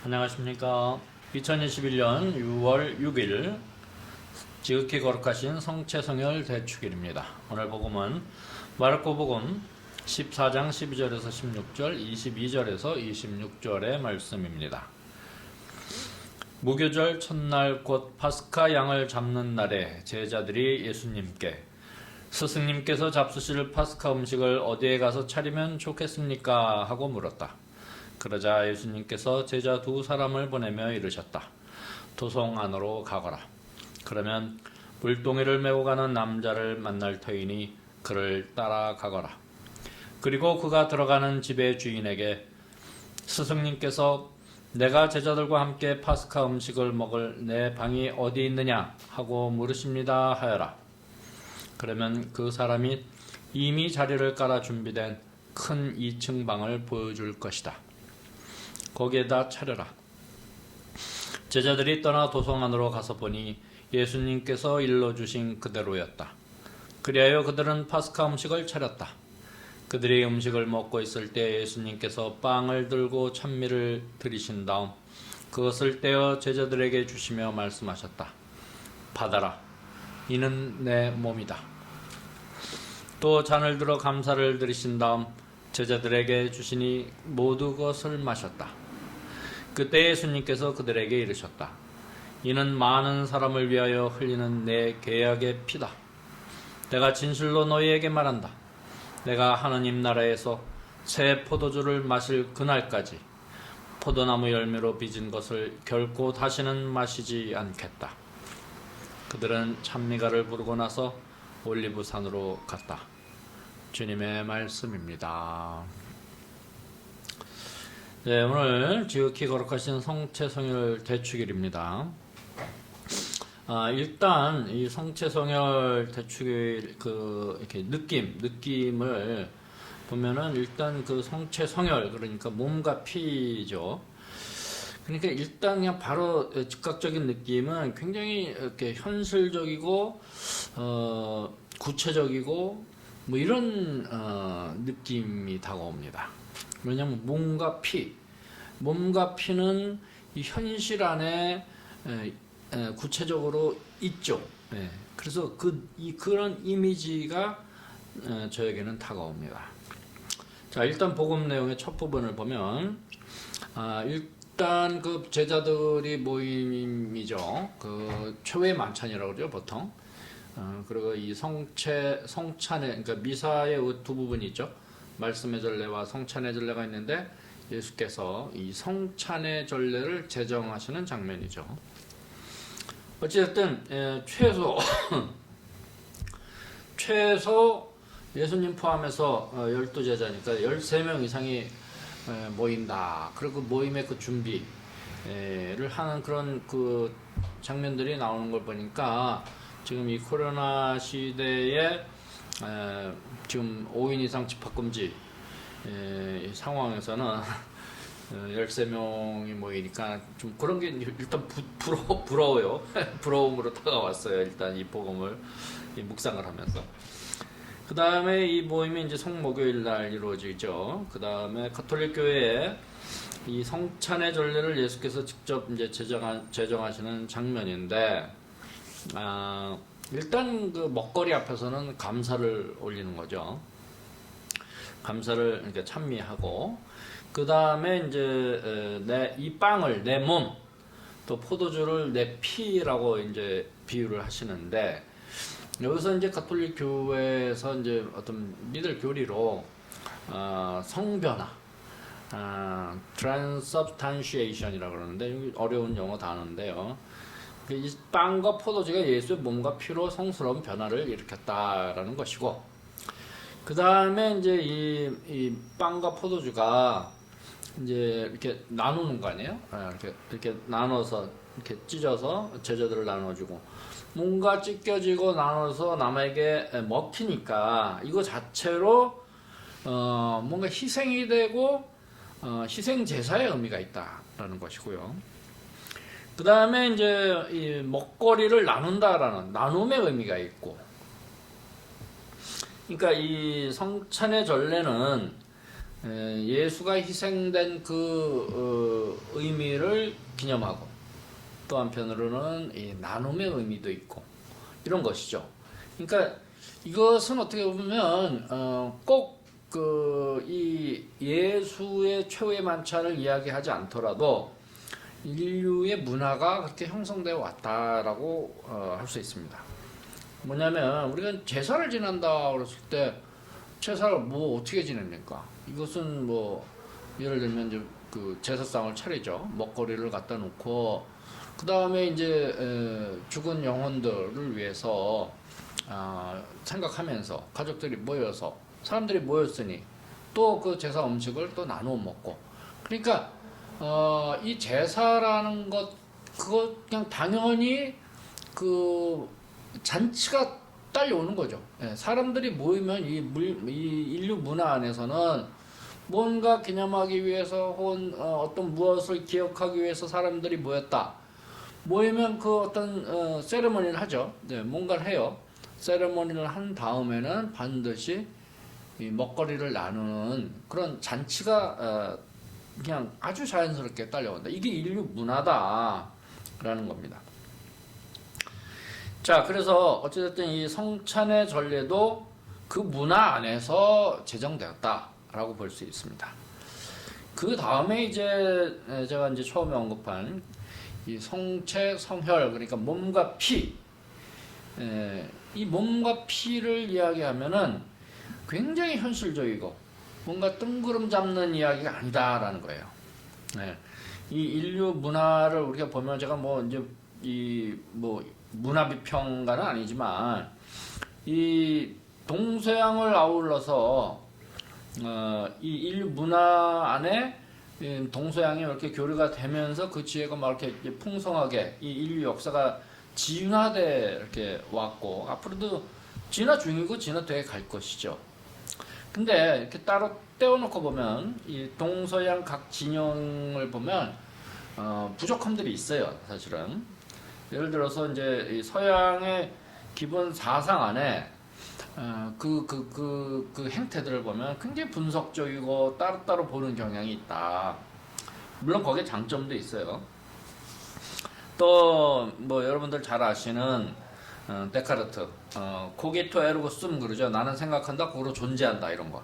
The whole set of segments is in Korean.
안녕하십니까. 2021년 6월 6일 지극히 거룩하신 성체성혈 대축일입니다. 오늘 복음은 마르코 복음 14장 12절에서 16절, 22절에서 26절의 말씀입니다. 무교절 첫날 곧 파스카 양을 잡는 날에 제자들이 예수님께 스승님께서 잡수실 파스카 음식을 어디에 가서 차리면 좋겠습니까? 하고 물었다. 그러자 예수님께서 제자 두 사람을 보내며 이르셨다. 도성 안으로 가거라. 그러면 물동이를 메고 가는 남자를 만날 터이니 그를 따라가거라. 그리고 그가 들어가는 집의 주인에게 스승님께서 내가 제자들과 함께 파스카 음식을 먹을 내 방이 어디 있느냐 하고 물으십니다 하여라. 그러면 그 사람이 이미 자리를 깔아 준비된 큰 2층 방을 보여줄 것이다. 거기에다 차려라. 제자들이 떠나 도성 안으로 가서 보니 예수님께서 일러주신 그대로였다. 그리하여 그들은 파스카 음식을 차렸다. 그들이 음식을 먹고 있을 때 예수님께서 빵을 들고 찬미를 드리신 다음 그것을 떼어 제자들에게 주시며 말씀하셨다. 받아라. 이는 내 몸이다. 또 잔을 들어 감사를 드리신 다음 제자들에게 주시니 모두 그것을 마셨다. 그때 예수님께서 그들에게 이르셨다. 이는 많은 사람을 위하여 흘리는 내 계약의 피다. 내가 진실로 너희에게 말한다. 내가 하느님 나라에서 새 포도주를 마실 그날까지 포도나무 열매로 빚은 것을 결코 다시는 마시지 않겠다. 그들은 찬미가를 부르고 나서 올리브산으로 갔다. 주님의 말씀입니다. 네, 오늘 지극히 거룩하신 성체성혈 대축일입니다. 일단 이 성체성혈 대축일 이렇게 느낌을 보면은 일단 그 성체성혈 그러니까 몸과 피죠. 그러니까 일단 그냥 바로 즉각적인 느낌은 굉장히 이렇게 현실적이고 구체적이고 뭐 이런 느낌이 다가옵니다. 왜냐하면 몸과 피는 이 현실 안에 구체적으로 있죠. 그래서 그런 이미지가 저에게는 다가옵니다. 자, 일단 복음 내용의 첫 부분을 보면 일단 그 제자들이 모임이죠. 그 최후의 만찬이라고 그러죠, 보통. 그리고 이 성찬의 그러니까 미사의 두 부분이 있죠. 말씀의 전례와 성찬의 전례가 있는데 예수께서 이 성찬의 전례를 제정하시는 장면이죠. 어쨌든 최소 예수님 포함해서 12제자니까 13명 이상이 모인다. 그리고 모임의 그 준비를 하는 그런 그 장면들이 나오는 걸 보니까 지금 이 코로나 시대에 지금 5인 이상 집합금지 상황에서는 13명이 모이니까 좀 그런 게 일단 부러워요. 부러움으로 다가왔어요. 일단 이 복음을 묵상을 하면서. 그 다음에 이 모임이 이제 성목요일 날 이루어지죠. 그 다음에 가톨릭 교회에 이 성찬의 전례를 예수께서 직접 이제 제정하시는 장면인데, 일단 그 먹거리 앞에서는 감사를 올리는 거죠. 감사를 이렇게 찬미하고, 그 다음에 이제 이 빵을 내 몸, 또 포도주를 내 피라고 이제 비유를 하시는데, 여기서 이제 가톨릭 교회에서 이제 어떤 믿을 교리로 성변화, transubstantiation이라고 그러는데 여기 어려운 영어 단어인데요. 이 빵과 포도주가 예수의 몸과 피로 성스러운 변화를 일으켰다라는 것이고, 그 다음에 이제 이 빵과 포도주가 이제 이렇게 나누는 거 아니에요? 이렇게 나눠서 이렇게 찢어서 제자들을 나눠주고, 뭔가 찢겨지고 나눠서 남에게 먹히니까 이거 자체로 뭔가 희생이 되고 희생 제사의 의미가 있다라는 것이고요. 그 다음에 이제 이 먹거리를 나눈다라는 나눔의 의미가 있고, 그러니까 이 성찬의 전례는 예수가 희생된 그 의미를 기념하고 또 한편으로는 이 나눔의 의미도 있고 이런 것이죠. 그러니까 이것은 어떻게 보면 꼭 이 예수의 최후의 만찬을 이야기하지 않더라도 인류의 문화가 그렇게 형성되어 왔다라고 할 수 있습니다. 뭐냐면 우리가 제사를 지낸다 그랬을 때 제사를 뭐 어떻게 지냅니까? 이것은 뭐 예를 들면 이제 그 제사상을 차리죠. 먹거리를 갖다 놓고 그 다음에 이제 죽은 영혼들을 위해서 생각하면서 가족들이 모여서 사람들이 모였으니 또 그 제사 음식을 또 나누어 먹고 그러니까 이 제사라는 것 그거 그냥 당연히 그 잔치가 딸려오는 거죠. 사람들이 모이면 이 인류 문화 안에서는 뭔가 기념하기 위해서 혹은 어떤 무엇을 기억하기 위해서 사람들이 모였다. 모이면 그 어떤 세레머니를 하죠. 뭔가를 해요. 세레머니를 한 다음에는 반드시 이 먹거리를 나누는 그런 잔치가 그냥 아주 자연스럽게 딸려온다. 이게 인류 문화다라는 겁니다. 자, 그래서 어찌됐든 이 성찬의 전례도 그 문화 안에서 제정되었다라고 볼 수 있습니다. 그 다음에 이제 제가 이제 처음에 언급한 이 성체, 성혈, 그러니까 몸과 피, 이 몸과 피를 이야기하면은 굉장히 현실적이고 뭔가 뜬구름 잡는 이야기가 아니다라는 거예요. 이 인류 문화를 우리가 보면 제가 뭐 이제 이 뭐 문화 비평가는 아니지만 이 동서양을 아울러서 이 인류 문화 안에 동서양이 이렇게 교류가 되면서 그 지혜가 막 이렇게 풍성하게 이 인류 역사가 진화돼 이렇게 왔고 앞으로도 진화 중이고 진화돼 갈 것이죠. 근데 이렇게 따로 떼어놓고 보면 이 동서양 각 진영을 보면 부족함들이 있어요. 사실은 예를 들어서 이제 이 서양의 기본 사상 안에 그 행태들을 보면 굉장히 분석적이고 따로따로 보는 경향이 있다. 물론 거기에 장점도 있어요. 또 뭐 여러분들 잘 아시는 데카르트 코기토 에르고 숨 그러죠. 나는 생각한다, 그거로 존재한다 이런 거.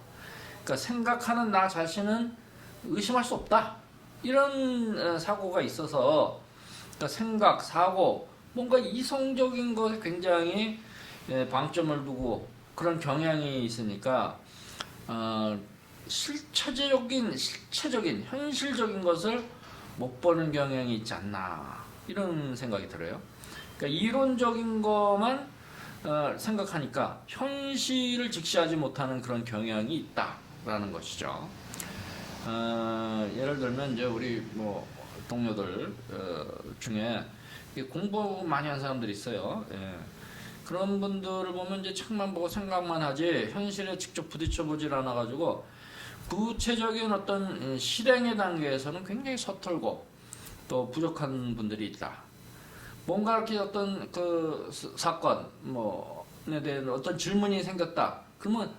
그러니까 생각하는 나 자신은 의심할 수 없다. 이런 사고가 있어서 그러니까 생각, 사고 뭔가 이성적인 것에 굉장히 방점을 두고 그런 경향이 있으니까 실체적인, 현실적인 것을 못 보는 경향이 있지 않나 이런 생각이 들어요. 그러니까 이론적인 것만 생각하니까 현실을 직시하지 못하는 그런 경향이 있다라는 것이죠. 예를 들면 이제 우리 뭐 동료들 중에 공부 많이 한 사람들이 있어요. 그런 분들을 보면 이제 책만 보고 생각만 하지 현실에 직접 부딪혀 보질 않아 가지고 구체적인 어떤 실행의 단계에서는 굉장히 서툴고 또 부족한 분들이 있다. 뭔가 이렇게 어떤 그 사건 뭐에 대한 어떤 질문이 생겼다. 그러면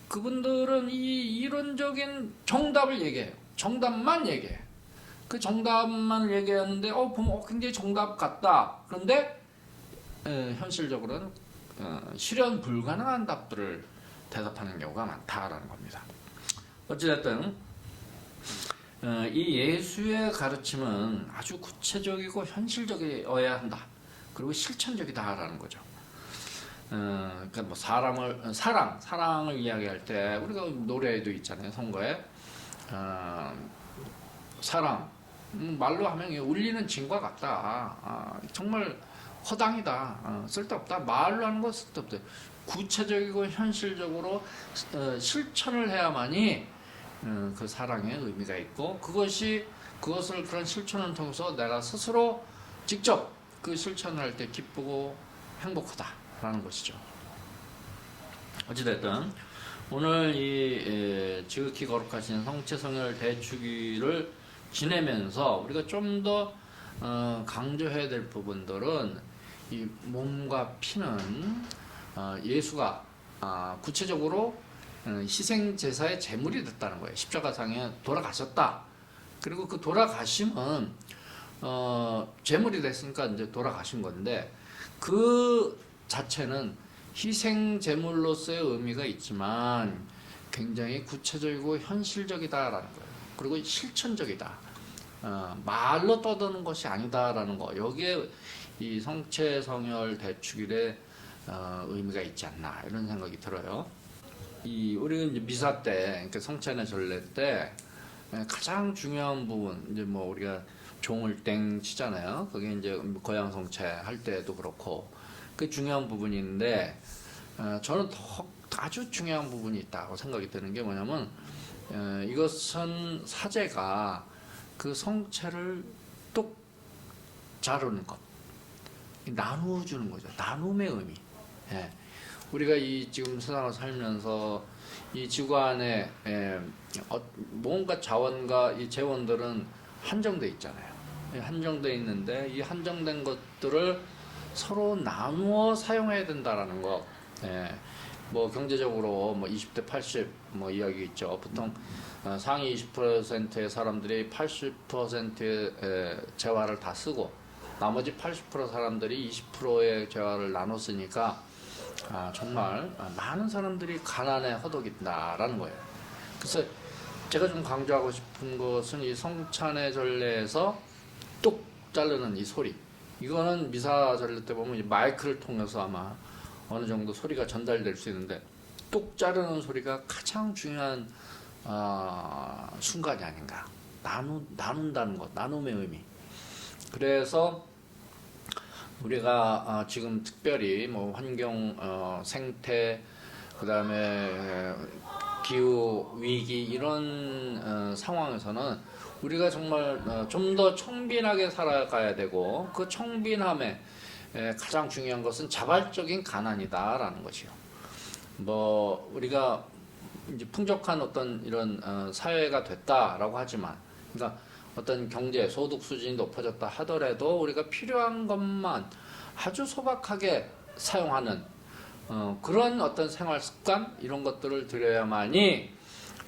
그분들은 이 이론적인 정답을 얘기해요. 정답만 얘기해. 그 정답만 얘기하는데 보면 굉장히 정답 같다. 그런데 현실적으로는 실현 불가능한 답들을 대답하는 경우가 많다라는 겁니다. 어찌됐든 이 예수의 가르침은 아주 구체적이고 현실적이어야 한다. 그리고 실천적이다라는 거죠. 그러니까 뭐 사랑을 이야기할 때 우리가 노래에도 있잖아요. 선거에 사랑 말로 하면 울리는 징과 같다. 정말 허당이다. 쓸데없다. 말로 하는 건 쓸데없다. 구체적이고 현실적으로 실천을 해야만이 그 사랑의 의미가 있고 그것을 그런 실천을 통해서 내가 스스로 직접 그 실천을 할 때 기쁘고 행복하다라는 것이죠. 어찌됐든 오늘 이 지극히 거룩하신 성체성혈 대축일을 지내면서 우리가 좀 더 강조해야 될 부분들은 이 몸과 피는 예수가 구체적으로 희생 제사의 제물이 됐다는 거예요. 십자가상에 돌아가셨다. 그리고 그 돌아가심은 제물이 됐으니까 이제 돌아가신 건데 그 자체는 희생 제물로서의 의미가 있지만 굉장히 구체적이고 현실적이다라는 거예요. 그리고 실천적이다. 말로 떠드는 것이 아니다라는 거. 여기에 이 성체 성혈 대축일의 의미가 있지 않나 이런 생각이 들어요. 우리가 이제 미사 때, 그러니까 성찬의 전례 때 가장 중요한 부분, 이제 뭐 우리가 종을 땡 치잖아요. 그게 이제 거양 성체 할 때도 그렇고 그 중요한 부분인데 저는 더 아주 중요한 부분이 있다고 생각이 드는 게 뭐냐면 이것은 사제가 그 성체를 뚝 자르는 것, 나누어주는 거죠. 나눔의 의미. 예. 우리가 이 지금 세상을 살면서 이 지구 안에 뭔가 자원과 이 재원들은 한정돼 있잖아요. 한정돼 있는데 이 한정된 것들을 서로 나누어 사용해야 된다라는 거. 뭐 경제적으로 뭐 20대 80 뭐 이야기 있죠. 보통 상위 20%의 사람들이 80%의 재화를 다 쓰고 나머지 80% 사람들이 20%의 재화를 나눠 쓰니까 정말 많은 사람들이 가난에 허덕인다라는 거예요. 그래서 제가 좀 강조하고 싶은 것은 이 성찬의 전례에서 뚝 자르는 이 소리. 이거는 미사 전례 때 보면 마이크를 통해서 아마 어느 정도 소리가 전달될 수 있는데 뚝 자르는 소리가 가장 중요한 순간이 아닌가. 나눈다는 것, 나눔의 의미. 그래서 우리가 지금 특별히 뭐 환경, 생태, 그 다음에 기후 위기 이런 상황에서는 우리가 정말 좀 더 청빈하게 살아가야 되고 그 청빈함에 가장 중요한 것은 자발적인 가난이다라는 것이요. 뭐 우리가 이제 풍족한 어떤 이런 사회가 됐다라고 하지만, 그러니까 어떤 경제 소득 수준이 높아졌다 하더라도 우리가 필요한 것만 아주 소박하게 사용하는 그런 어떤 생활 습관 이런 것들을 들여야만이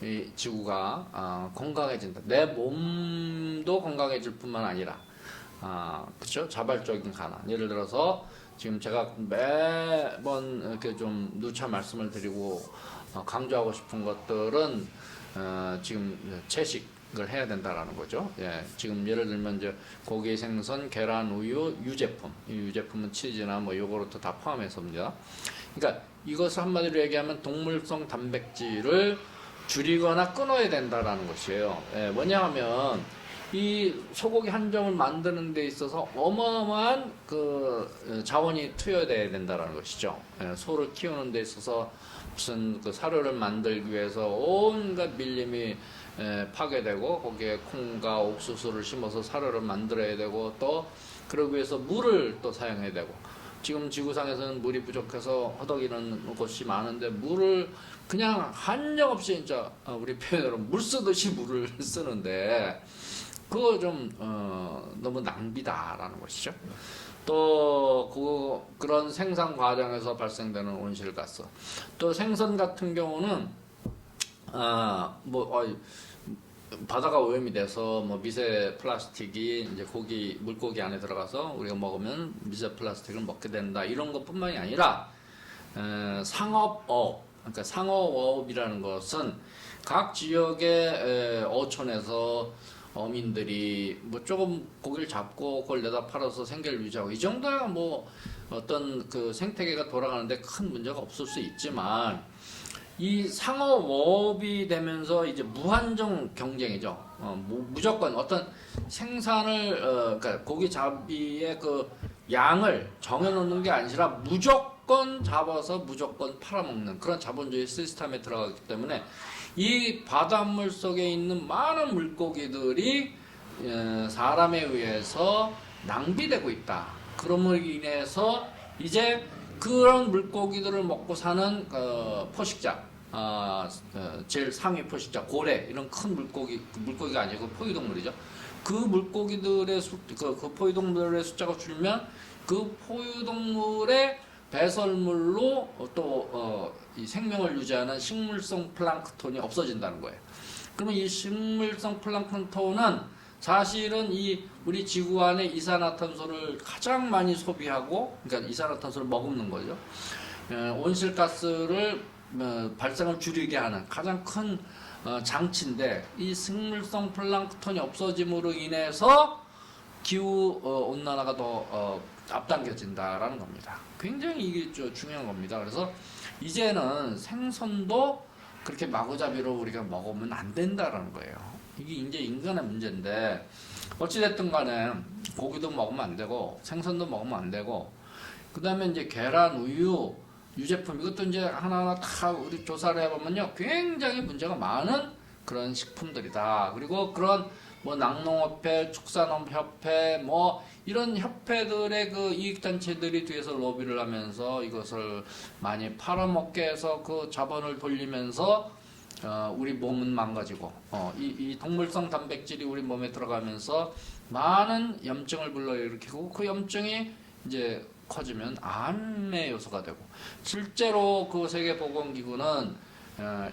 이 지구가 건강해진다. 내 몸도 건강해질 뿐만 아니라 그렇죠? 자발적인 가난. 예를 들어서 지금 제가 매번 이렇게 좀 누차 말씀을 드리고 강조하고 싶은 것들은 지금 채식을 해야 된다라는 거죠. 예, 지금 예를 들면 이제 고기, 생선, 계란, 우유, 유제품. 이 유제품은 치즈나 뭐 요거트 다 포함해서입니다. 그러니까 이것을 한마디로 얘기하면 동물성 단백질을 줄이거나 끊어야 된다라는 것이에요. 예, 뭐냐 하면 이 소고기 한 점을 만드는 데 있어서 어마어마한 그 자원이 투여돼야 된다라는 것이죠. 예, 소를 키우는 데 있어서 무슨 그 사료를 만들기 위해서 온갖 밀림이 파괴되고 거기에 콩과 옥수수를 심어서 사료를 만들어야 되고 또 그러기 위해서 물을 또 사용해야 되고 지금 지구상에서는 물이 부족해서 허덕이는 곳이 많은데 물을 그냥 한정없이 진짜 우리 표현으로 물 쓰듯이 물을 쓰는데 그거 좀 너무 낭비다라는 것이죠. 또 그런 생산 과정에서 발생되는 온실가스. 또 생선 같은 경우는 바다가 오염이 돼서 뭐 미세 플라스틱이 이제 물고기 안에 들어가서 우리가 먹으면 미세 플라스틱을 먹게 된다. 이런 것뿐만이 아니라 상업업, 그러니까 상어업이라는 것은 각 지역의 어촌에서 어민들이 뭐 조금 고기를 잡고 그걸 내다 팔아서 생계를 유지하고 이 정도야 뭐 어떤 그 생태계가 돌아가는데 큰 문제가 없을 수 있지만 이 상어업이 되면서 이제 무한정 경쟁이죠. 무조건 어떤 생산을 그러니까 고기 잡이의 그 양을 정해놓는 게 아니라 무조건 잡아서 무조건 팔아먹는 그런 자본주의 시스템에 들어가기 때문에 이 바닷물 속에 있는 많은 물고기들이 사람에 의해서 낭비되고 있다. 그럼으로 인해서 이제 그런 물고기들을 먹고 사는 포식자, 제일 상위 포식자, 고래 이런 큰 물고기가 아니고 포유동물이죠. 그 물고기들의 그 포유동물의 숫자가 줄면 그 포유동물의 배설물로 또 이 생명을 유지하는 식물성 플랑크톤이 없어진다는 거예요. 그러면 이 식물성 플랑크톤은 사실은 이 우리 지구 안에 이산화탄소를 가장 많이 소비하고, 그러니까 이산화탄소를 머금는 거죠. 온실가스를 발생을 줄이게 하는 가장 큰 장치인데, 이 식물성 플랑크톤이 없어짐으로 인해서 기후 온난화가 더 앞당겨진다라는 겁니다. 굉장히 이게 중요한 겁니다. 그래서 이제는 생선도 그렇게 마구잡이로 우리가 먹으면 안 된다라는 거예요. 이게 이제 인간의 문제인데, 어찌됐든 간에 고기도 먹으면 안 되고 생선도 먹으면 안 되고, 그 다음에 이제 계란, 우유, 유제품, 이것도 이제 하나하나 다 우리 조사를 해보면요, 굉장히 문제가 많은 그런 식품들이다. 그리고 그런 뭐 낙농협회, 축산업협회, 뭐 이런 협회들의 그 이익단체들이 뒤에서 로비를 하면서 이것을 많이 팔아먹게 해서 그 자본을 돌리면서 우리 몸은 망가지고, 이 동물성 단백질이 우리 몸에 들어가면서 많은 염증을 불러일으키고, 그 염증이 이제 커지면 암의 요소가 되고, 실제로 그 세계보건기구는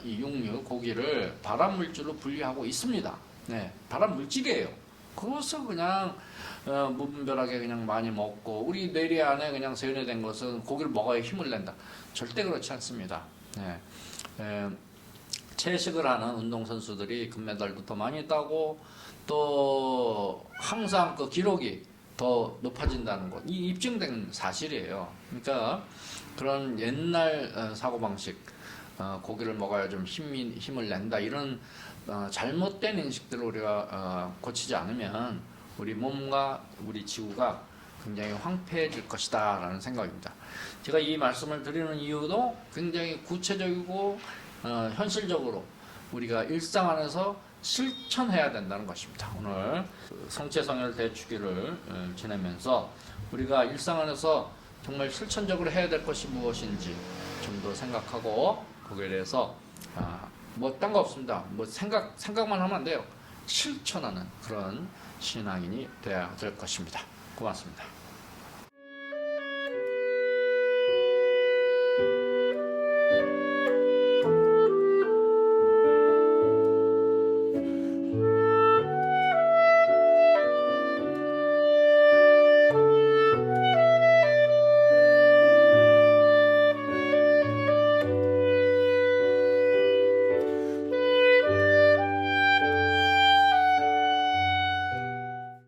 이 육류, 고기를 발암물질로 분류하고 있습니다. 네, 발암물질이에요. 그것을 그냥 무분별하게 그냥 많이 먹고, 우리 뇌리 안에 그냥 세뇌된 것은 고기를 먹어야 힘을 낸다. 절대 그렇지 않습니다. 네. 채식을 하는 운동선수들이 금메달도 더 많이 따고, 또 항상 그 기록이 더 높아진다는 것, 이 입증된 사실이에요. 그러니까 그런 옛날 사고방식, 고기를 먹어야 좀 힘을 낸다, 이런 잘못된 인식들을 우리가 고치지 않으면 우리 몸과 우리 지구가 굉장히 황폐해질 것이다 라는 생각입니다. 제가 이 말씀을 드리는 이유도 굉장히 구체적이고 현실적으로 우리가 일상 안에서 실천해야 된다는 것입니다. 오늘 성체성혈 대축일을 지내면서 우리가 일상 안에서 정말 실천적으로 해야 될 것이 무엇인지 좀 더 생각하고, 거기에 대해서 뭐 딴 거 없습니다. 뭐 생각만 하면 안 돼요. 실천하는 그런 신앙인이 되어야 될 것입니다. 고맙습니다.